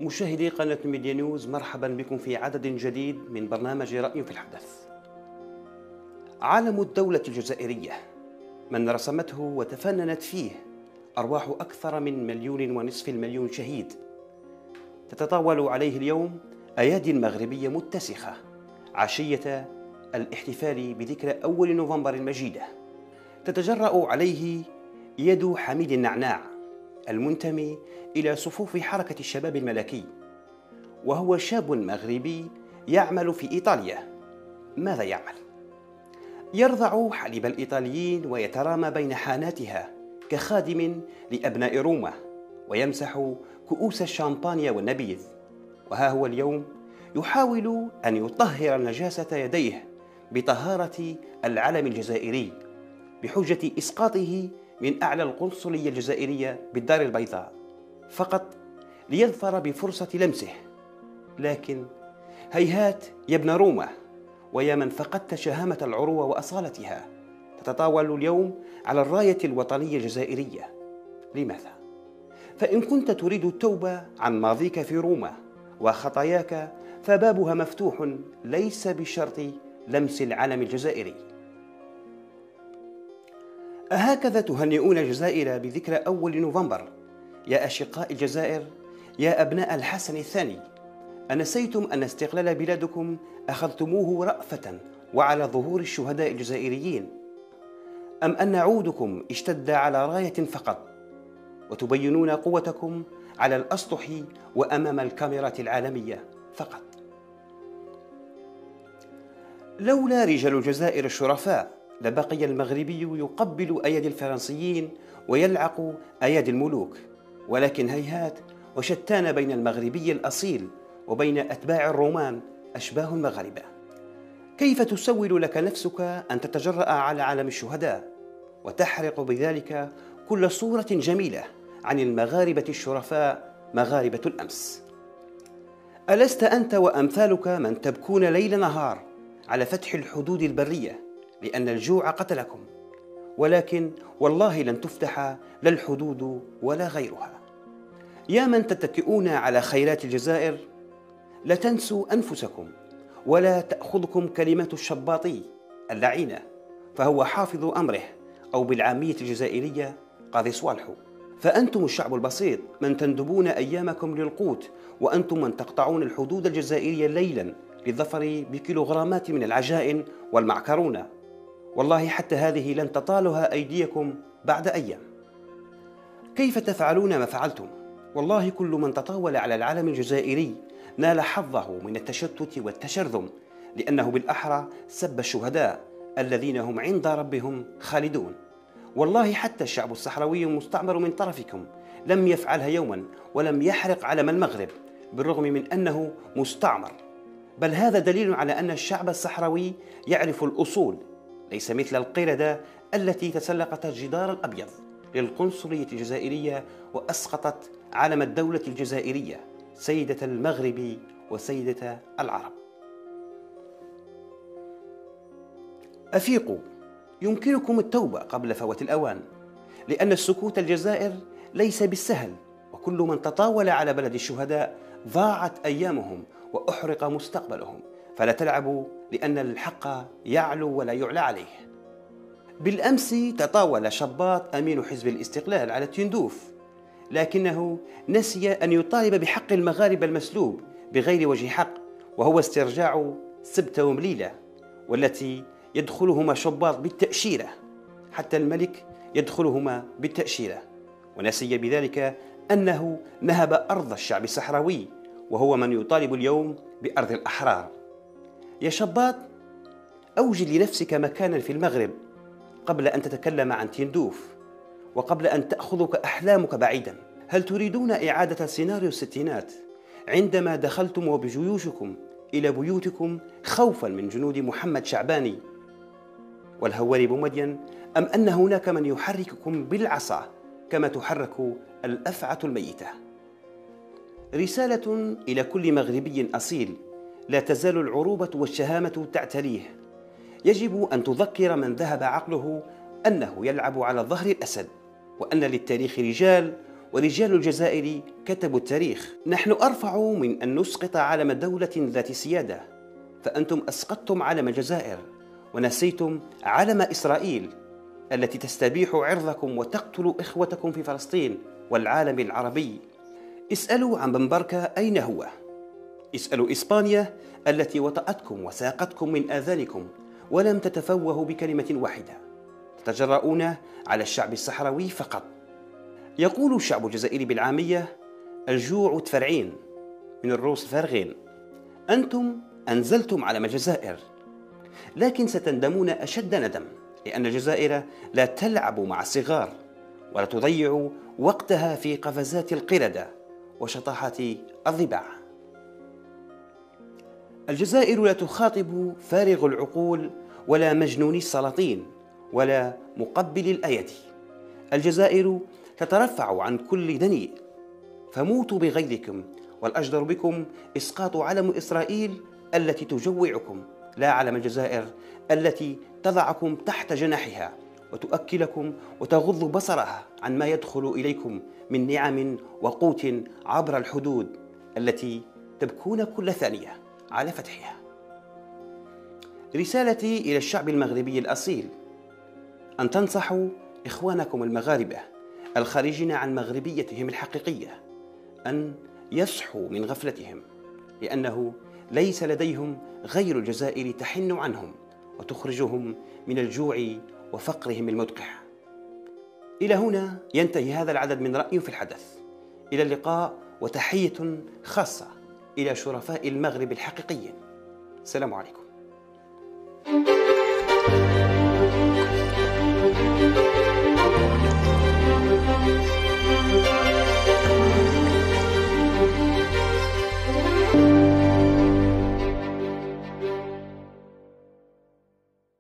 مشاهدي قناة ميديا نيوز، مرحبا بكم في عدد جديد من برنامج رأي في الحدث. عالم الدولة الجزائرية من رسمته وتفننت فيه أرواح أكثر من 1.5 مليون شهيد، تتطاول عليه اليوم أيادي مغربية متسخة عشية الاحتفال بذكرى أول نوفمبر المجيدة. تتجرأ عليه يد حميد النعناع المنتمي إلى صفوف حركة الشباب الملكي، وهو شاب مغربي يعمل في إيطاليا. ماذا يعمل؟ يرضع حليب الإيطاليين ويترامى بين حاناتها كخادم لأبناء روما، ويمسح كؤوس الشامبانيا والنبيذ. وها هو اليوم يحاول أن يطهر نجاسة يديه بطهارة العلم الجزائري بحجة إسقاطه من أعلى القنصلية الجزائرية بالدار البيضاء فقط ليظفر بفرصة لمسه. لكن هيهات يا ابن روما، ويا من فقدت شهامة العروة وأصالتها، تتطاول اليوم على الراية الوطنية الجزائرية. لماذا؟ فإن كنت تريد التوبة عن ماضيك في روما وخطاياك فبابها مفتوح، ليس بشرط لمس العلم الجزائري. أهكذا تهنئون الجزائر بذكرى أول نوفمبر يا أشقاء الجزائر، يا أبناء الحسن الثاني؟ أنسيتم أن استقلال بلادكم أخذتموه رأفة وعلى ظهور الشهداء الجزائريين، أم أن عودكم اشتد على راية فقط وتبينون قوتكم على الأسطح وأمام الكاميرات العالمية فقط؟ لولا رجال الجزائر الشرفاء لبقي المغربي يقبل أيادي الفرنسيين ويلعق أيادي الملوك. ولكن هيهات وشتان بين المغربي الأصيل وبين أتباع الرومان أشباه المغاربة. كيف تسول لك نفسك أن تتجرأ على علم الشهداء وتحرق بذلك كل صورة جميلة عن المغاربة الشرفاء مغاربة الأمس؟ ألست أنت وأمثالك من تبكون ليل نهار على فتح الحدود البرية لأن الجوع قتلكم؟ ولكن والله لن تفتح لا الحدود ولا غيرها. يا من تتكئون على خيرات الجزائر، لا تنسوا أنفسكم ولا تأخذكم كلمات الشباطي اللعينة، فهو حافظ أمره، أو بالعامية الجزائرية قاضي صوالحو. فأنتم الشعب البسيط من تندبون أيامكم للقوت، وأنتم من تقطعون الحدود الجزائرية ليلا للظفر بكيلوغرامات من العجائن والمعكرونة. والله حتى هذه لن تطالها أيديكم بعد أيام. كيف تفعلون ما فعلتم؟ والله كل من تطاول على العلم الجزائري نال حظه من التشتت والتشرذم، لأنه بالأحرى سب الشهداء الذين هم عند ربهم خالدون. والله حتى الشعب الصحراوي المستعمر من طرفكم لم يفعلها يوما، ولم يحرق علم المغرب بالرغم من أنه مستعمر. بل هذا دليل على أن الشعب الصحراوي يعرف الأصول، ليس مثل القردة التي تسلقت الجدار الأبيض للقنصلية الجزائرية وأسقطت علم الدولة الجزائرية، سيدة المغرب وسيدة العرب. أفيقوا، يمكنكم التوبة قبل فوات الأوان، لأن السكوت الجزائر ليس بالسهل، وكل من تطاول على بلد الشهداء ضاعت أيامهم وأحرق مستقبلهم. فلا تلعبوا، لأن الحق يعلو ولا يعلى عليه. بالأمس تطاول شباط أمين حزب الاستقلال على تندوف، لكنه نسي أن يطالب بحق المغاربة المسلوب بغير وجه حق، وهو استرجاع سبتة ومليلة، والتي يدخلهما شباط بالتأشيرة، حتى الملك يدخلهما بالتأشيرة، ونسي بذلك أنه نهب أرض الشعب الصحراوي، وهو من يطالب اليوم بأرض الأحرار. يا شباط، أوجد لنفسك مكانا في المغرب قبل أن تتكلم عن تندوف، وقبل أن تأخذك أحلامك بعيدا. هل تريدون إعادة سيناريو الستينات عندما دخلتم وبجيوشكم إلى بيوتكم خوفا من جنود محمد شعباني والهواري بومدين، أم أن هناك من يحرككم بالعصا كما تحرك الأفعى الميتة؟ رسالة إلى كل مغربي أصيل، لا تزال العروبة والشهامة تعتليه. يجب أن تذكر من ذهب عقله أنه يلعب على ظهر الأسد، وأن للتاريخ رجال ورجال الجزائر كتبوا التاريخ. نحن أرفع من أن نسقط علم دولة ذات سيادة، فأنتم أسقطتم علم الجزائر ونسيتم علم إسرائيل التي تستبيح عرضكم وتقتل إخوتكم في فلسطين والعالم العربي. اسألوا عن بمبركة أين هو؟ اسألوا إسبانيا التي وطأتكم وساقتكم من آذانكم ولم تتفوهوا بكلمة واحدة، تتجرؤون على الشعب الصحراوي فقط. يقول الشعب الجزائري بالعامية: الجوع تفرعين من الروس فارغين. أنتم أنزلتم علم الجزائر، لكن ستندمون أشد ندم، لأن الجزائر لا تلعب مع الصغار ولا تضيع وقتها في قفزات القردة وشطاحات الضباع. الجزائر لا تخاطب فارغ العقول ولا مجنوني السلاطين ولا مقبل الأيدي. الجزائر تترفع عن كل دنيء، فموتوا بغيظكم، والأجدر بكم إسقاط علم إسرائيل التي تجوعكم، لا علم الجزائر التي تضعكم تحت جناحها وتؤكلكم وتغض بصرها عن ما يدخل إليكم من نعم وقوت عبر الحدود التي تبكون كل ثانية على فتحها. رسالتي إلى الشعب المغربي الأصيل أن تنصحوا إخوانكم المغاربة الخارجين عن مغربيتهم الحقيقية أن يصحوا من غفلتهم، لأنه ليس لديهم غير الجزائر تحن عنهم وتخرجهم من الجوع وفقرهم المدقع. إلى هنا ينتهي هذا العدد من رأي في الحدث. إلى اللقاء، وتحية خاصة إلى شرفاء المغرب الحقيقيين. السلام عليكم.